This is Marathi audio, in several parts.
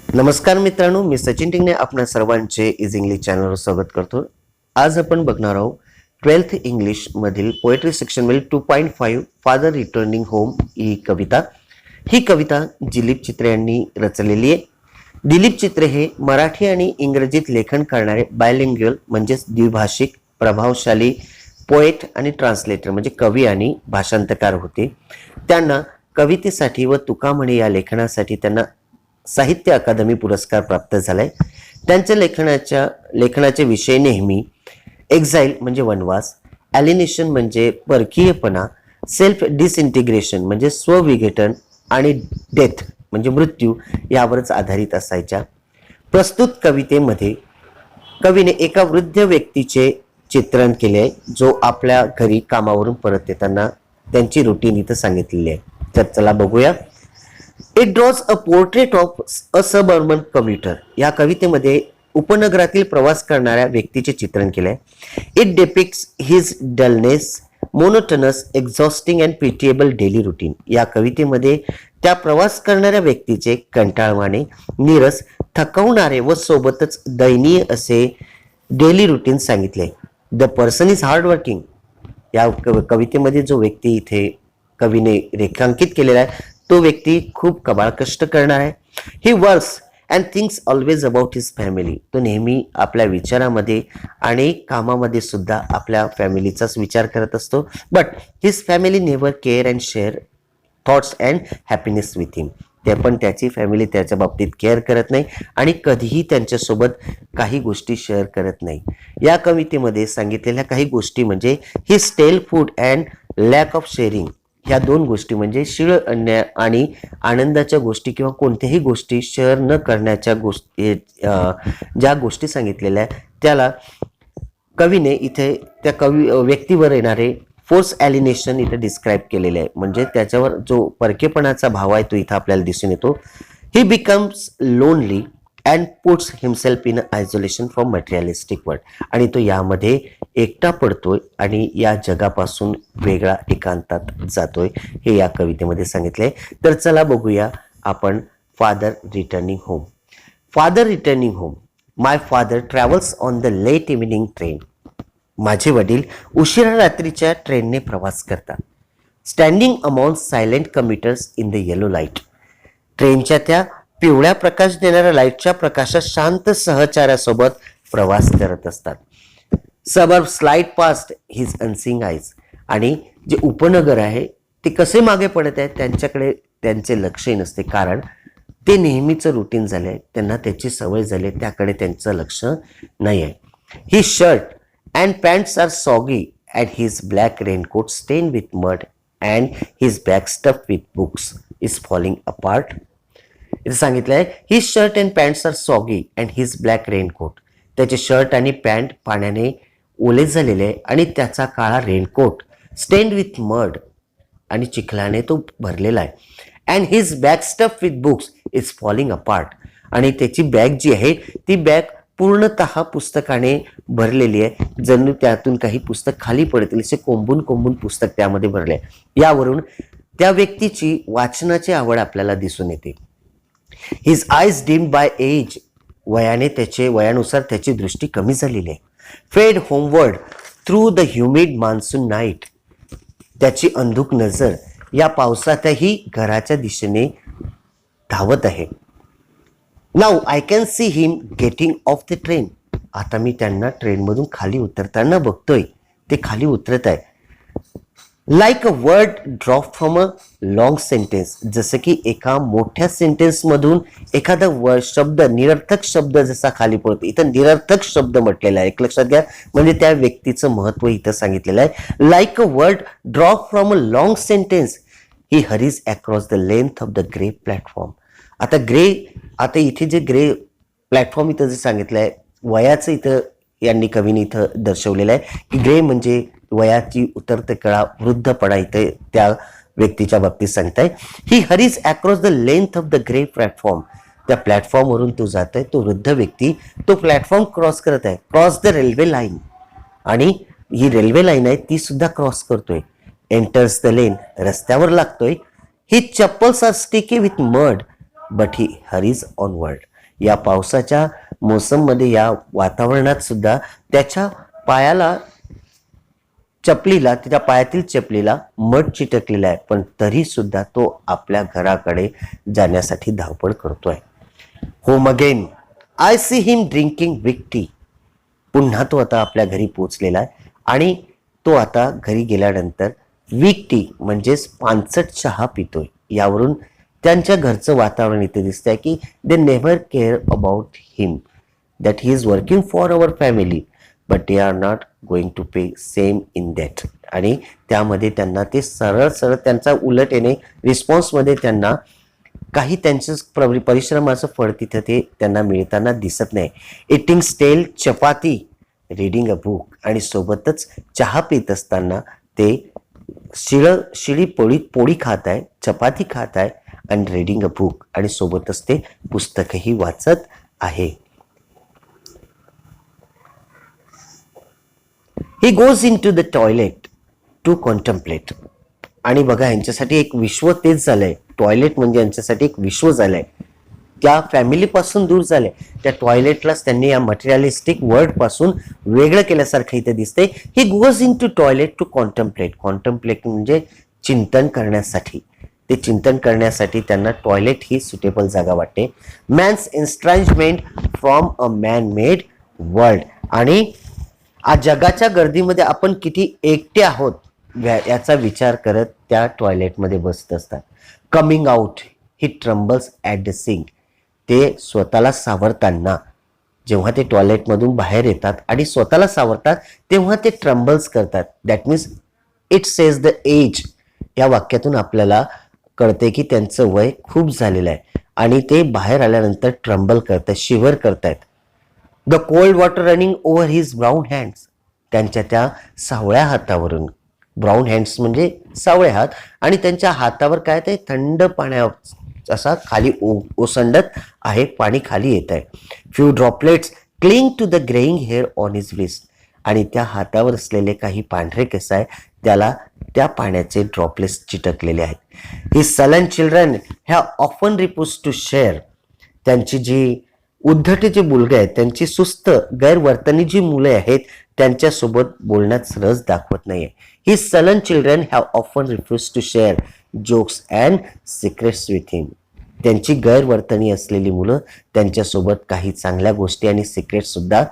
नमस्कार मित्रांनो, मी सचिन टिंगणे आपणा सर्वांचे इज इंग्लिश चॅनलवर स्वागत करतो. आज आपण बघणार आहोत 12th इंग्लिश मधील पोएट्री सेक्शन मधील 2.5 फादर रिटर्निंग होम ही कविता. ही कविता दिलीप चित्रे यांनी रचलेली आहे. दिलीप चित्रे हे मराठी आणि इंग्रजीत लेखन करणारे बायलिंग्युअल म्हणजेच द्विभाषिक प्रभावशाली पोएट आणि ट्रान्सलेटर म्हणजे कवी आणि भाषांतरकार होते. त्यांना कवितेसाठी व तुका म्हणे या लेखनासाठी त्यांना साहित्य अकादमी पुरस्कार प्राप्त झालाय. त्यांच्या लेखनाचे विषय नेहमी एक्झाईल म्हणजे वनवास, ॲलिनेशन म्हणजे परकीयपणा, सेल्फ डिसइंटिग्रेशन म्हणजे स्वविघटन आणि डेथ म्हणजे मृत्यू यावरच आधारित असायच्या. प्रस्तुत कवितेमध्ये कवीने एका वृद्ध व्यक्तीचे चित्रण केले आहे, जो आपल्या घरी कामावरून परत येताना त्यांची रुटीन इथं सांगितलेली आहे. तर चला बघूया. It draws a portrait of a suburban commuter. या कवितेमध्ये उपनगरातील प्रवास करणाऱ्या व्यक्तीचे चित्रण केले आहे. It depicts his dullness, monotonous, exhausting and pitiable daily routine. या कवितेमध्ये त्या प्रवास करणाऱ्या व्यक्तीचे कंटाळवाणे, नीरस, थकवणारे व सोबतच दयनीय असे डेली रुटीन सांगितले. The person is hard working. या कवितेमध्ये जो व्यक्ती इथे कवीने रेखांकित केलेला आहे तो व्यक्ती खूप कबाळ कष्ट करणार आहे. He works and thinks always about his family. तो नेहमी आपल्या विचारामध्ये आणि कामामध्ये सुद्धा आपल्या फॅमिलीचाच विचार करत असतो. But his family never care and share thoughts and happiness with him. ते पण त्याची फॅमिली त्याच्या बाबतीत केअर करत नाही आणि कधीही त्यांच्यासोबत काही गोष्टी शेअर करत नाही. या कवितेमध्ये सांगितलेल्या काही गोष्टी म्हणजे ही stale food and lack of sharing. ह्या दोन गोष्टी म्हणजे शीळ अन्न आणि आनंदाच्या गोष्टी किंवा कोणत्याही गोष्टी शेअर न करण्याच्या गोष्टी, ज्या गोष्टी सांगितलेल्या आहेत त्याला कवीने इथे त्या व्यक्तीवर येणारे फोर्स ॲलिनेशन इथे डिस्क्राईब केलेले आहे. म्हणजे त्याच्यावर जो परकेपणाचा भाव आहे तो इथं आपल्याला दिसून येतो. ही becomes lonely and puts himself in isolation from materialistic world. आणि तो यामध्ये एकटा पडतोय आणि या जगापासून वेगळा एकांतात जातोय, हे या कवितेमध्ये सांगितले. तर चला बघूया आपण father returning home. Father returning home. My father travels on the late evening train. माझे वडील उशिरा रात्रीच्या ट्रेनने प्रवास करतात. Standing among silent commuters in the yellow light. ट्रेनच्या त्या पिवळ्या प्रकाश देणाऱ्या लाईटच्या प्रकाशात शांत सहचार्यासोबत प्रवास करत असतात. Suburb slide past his unseen eyes. आणि जे उपनगर आहे ते कसे मागे पडत आहेत त्यांच्याकडे त्यांचे लक्षही नसते, कारण ते नेहमीचं रुटीन झालंय, त्यांना त्याची सवय झाली, त्याकडे त्यांचं लक्ष नाही आहे. He shirt and pants are soggy and his black raincoat stain with mud and his bag stuff with books is falling apart. इथे सांगितलं आहे he shirt and pants are soggy and his black raincoat. त्याचे शर्ट आणि पॅन्ट पाण्याने ओले झालेले आहे आणि त्याचा काळा रेनकोट स्टेन्ड विथ मड आणि चिखलाने तो भरलेला आहे. And his bag stuff with books is falling apart. आणि त्याची बॅग जी आहे ती बॅग पूर्णतः पुस्तकाने भरलेली आहे, जणू त्यातून काही पुस्तक खाली पडतील असे कोंबून कोंबून पुस्तक त्यामध्ये भरले आहे. यावरून त्या व्यक्तीची वाचनाची आवड आपल्याला दिसून येते. His eyes dim by age. वयानुसार त्याची दृष्टी कमी झालेली आहे. Fade homeward through the humid monsoon night. त्याची अंधुक नजर या पावसातही घराच्या दिशेने धावत आहे. Now I can see him getting off the train. आता मी त्यांना ट्रेनमधून खाली उतरताना बघतोय, ते खाली उतरत आहे. Like a word drop from a long sentence. जसं की एका मोठ्या सेंटेन्समधून एखादा शब्द, निरर्थक शब्द जसा खाली पडतो, इथं निरर्थक शब्द म्हटलेला आहे, एक लक्षात घ्या. म्हणजे त्या व्यक्तीचं महत्व इथं सांगितलेलं आहे. Like a word drop from a long sentence he hurries across the length of the grey platform. आता इथे जे ग्रे प्लॅटफॉर्म इथं जे सांगितलं आहे, वयाचं इथं यांनी कवीने इथं दर्शवलेलं आहे की ग्रे म्हणजे वयाची उतरते कळा, वृद्धपणा इथे त्या व्यक्तीच्या बाबतीत सांगताय. He hurries across the length of the grey platform. त्या प्लॅटफॉर्मवरून तो जातोय, तो वृद्ध व्यक्ती तो प्लॅटफॉर्म क्रॉस करत आहे. Cross the railway line. आणि ही रेल्वे लाईन आहे ती सुद्धा क्रॉस करतोय. Enters the lane. रस्त्यावर लागतोय. He chappals are sticky with mud but he hurries onward. या पावसाच्या मोसममध्ये या वातावरणात सुद्धा त्याच्या पायाला चपलीला त्याच्या पायातील चपलीला मड चिटकलेला आहे, पण तरी सुद्धा तो आपल्या घराकडे जाण्यासाठी धावपळ करतोय. Home again I see him drinking weak tea. पुन्हा तो आता आपल्या घरी पोचलेला आहे आणि तो आता घरी गेल्यानंतर विक टी म्हणजेच पानसट चहा पितोय. यावरून त्यांच्या घरचं वातावरण इथे दिसतंय की they never care about him, that he is working for our family but they are not going to pay same in that. आणि त्यामध्ये त्यांना ते सरळ सरळ त्यांचा उलट येणे रिस्पॉन्समध्ये त्यांना काही त्यांचं परिश्रमाचं फळ तिथं ते त्यांना मिळताना दिसत नाही. इटिंग स्टेल चपाती, रीडिंग अ बुक, आणि सोबतच चहा पित असताना ते शिळी पोळी खात आहे, चपाती खात आहे आणि रीडिंग अ बुक, आणि सोबतच ते पुस्तकही वाचत आहे. He goes into the toilet to contemplate. आणि बघा यांच्यासाठी एक विश्व तेच झालंय. टॉयलेट म्हणजे यांच्यासाठी एक विश्व झालंय. त्या फॅमिलीपासून दूर झाले. त्या टॉयलेटलाच त्यांनी या मटेरियलिस्टिक वर्ल्ड पासून वेगळं केल्यासारखं इथे दिसतंय. He goes into toilet to contemplate. Contemplate म्हणजे चिंतन करण्यासाठी. ते चिंतन करण्यासाठी त्यांना टॉयलेट ही सुटेबल जागा वाटते. Man's estrangement from a man made world. आणि आज जगाच्या गर्दीमध्ये आपण किती एकटे आहोत याचा विचार करत त्या टॉयलेटमध्ये बसत असतात. Coming out he trembles at the sink. ते स्वतःला सावरताना जेव्हा ते टॉयलेटमधून बाहेर येतात आणि स्वतःला सावरतात तेव्हा ते ट्रम्बल्स करतात. That means it says the edge. या वाक्यातून आपल्याला कळते की त्यांचं वय खूप झालेलं आहे आणि ते बाहेर आल्यानंतर ट्रम्बल करतात, शिवर करतायत. The cold water running over his brown hands. त्यांच्या त्या सावळ्या हातावरून, ब्राऊन हँड्स म्हणजे सावळे हात, आणि त्यांच्या हातावर काय ते थंड पाण्या असा खाली ओसंडत आहे, पाणी खाली येत आहे. Few droplets cling to the greying hair on his wrist. आणि त्या हातावर असलेले काही पांढरे केस आहे त्याला त्या पाण्याचे ड्रॉपलेट्स चिटकलेले आहेत. His sullen children have often refuse to share. त्यांची जी उद्धटे जे मुलगे आहेत, त्यांची सुस्त गैरवर्तनी जी मुले आहेत त्यांच्यासोबत बोलण्यात रस दाखवत नाहीये. His sullen children have often refuse to share jokes and secrets with him. त्यांची गैरवर्तनी असलेली मुलं त्यांच्यासोबत काही चांगल्या गोष्टी आणि सिक्रेट सुद्धा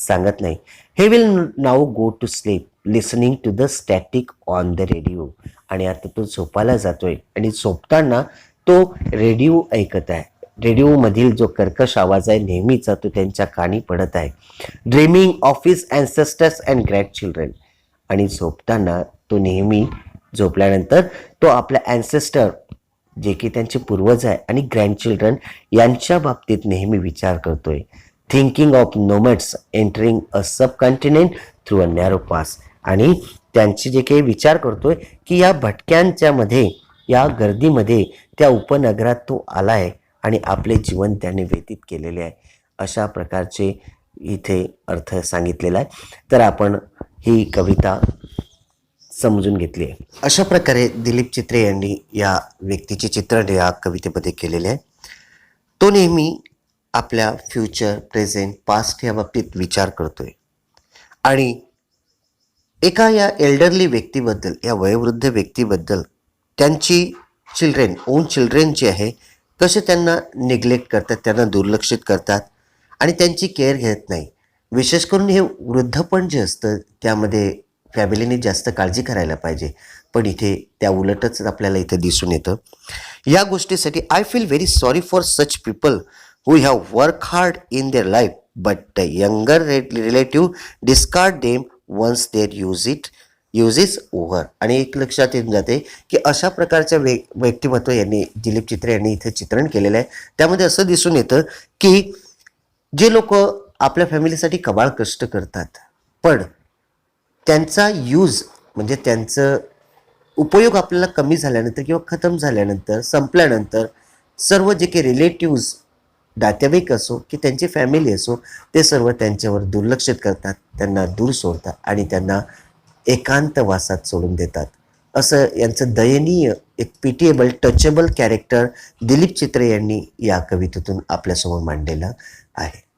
सांगत नाही. He will now go to sleep listening to the static on the radio. आणि आता तो झोपायला जातोय आणि झोपताना तो रेडिओ ऐकत आहे. रेडिओ मधील जो कर्कश आवाज आहे नेहमीचा तो त्यांच्या कानी पडत आहे. Dreaming of his ancestors and grand children. आणि झोपताना तो नेहमी झोपल्यानंतर तो आपल्या अँसेस्टर जे की त्यांचे पूर्वज आहे आणि ग्रँडचिल्ड्रन यांच्या बाबतीत नेहमी विचार करतोय. Thinking of nomads entering a subcontinent through a narrow pass. आणि त्यांचे जे काही विचार करतोय की या भटक्यांच्या मध्ये, या गर्दीमध्ये त्या उपनगरात तो आलाय आणि आपले जीवन त्याने व्यतीत केलेले आहे. अशा प्रकारचे इथे अर्थ सांगितलेला आहे. तर आपण ही कविता समजून घेतली आहे. अशा प्रकारे दिलीप चित्रे यांनी या व्यक्तीचे चित्रण या कवितेमध्ये केलेले आहे. तो नेहमी आपल्या फ्युचर, प्रेझेंट, पास्ट या बाबतीत विचार करतोय आणि एका या एल्डरली व्यक्तीबद्दल, या वयोवृद्ध व्यक्तीबद्दल त्यांची चिल्ड्रेन, ओन चिल्ड्रेन जे आहे कसे त्यांना निग्लेक्ट करतात, त्यांना दुर्लक्षित करतात आणि त्यांची केअर घेत नाही. विशेष करून हे वृद्धपण जे असतं त्यामध्ये फॅमिलीने जास्त काळजी करायला पाहिजे, पण इथे त्या उलटच आपल्याला इथे दिसून येतं. या गोष्टीसाठी I feel very sorry for such people who have work hard in their life but the younger relative discard them once their use is over. आणि एक लक्षात येऊन जाते की अशा प्रकारच्या व्यक्तिमत्व यांनी दिलीप चित्रे यांनी इथे चित्रण केलेलं आहे. त्यामध्ये असं दिसून येतं की जे लोक आपल्या फॅमिलीसाठी कबाळ कष्ट करतात पण त्यांचा यूज म्हणजे त्यांचं उपयोग आपल्याला कमी झाल्यानंतर किंवा खतम झाल्यानंतर, संपल्यानंतर सर्व जे काही रिलेटिव्ज, नातेवाईक असो की त्यांची फॅमिली असो, ते सर्व त्यांच्यावर दुर्लक्षित करतात, त्यांना दूर सोडतात आणि त्यांना एकांतवासात सोडून देतात. असं यांचं दयनीय एक पिटिएबल टचेबल कॅरेक्टर दिलीप चित्रे यांनी या कवितेतून आपल्यासमोर मांडलेलं आहे.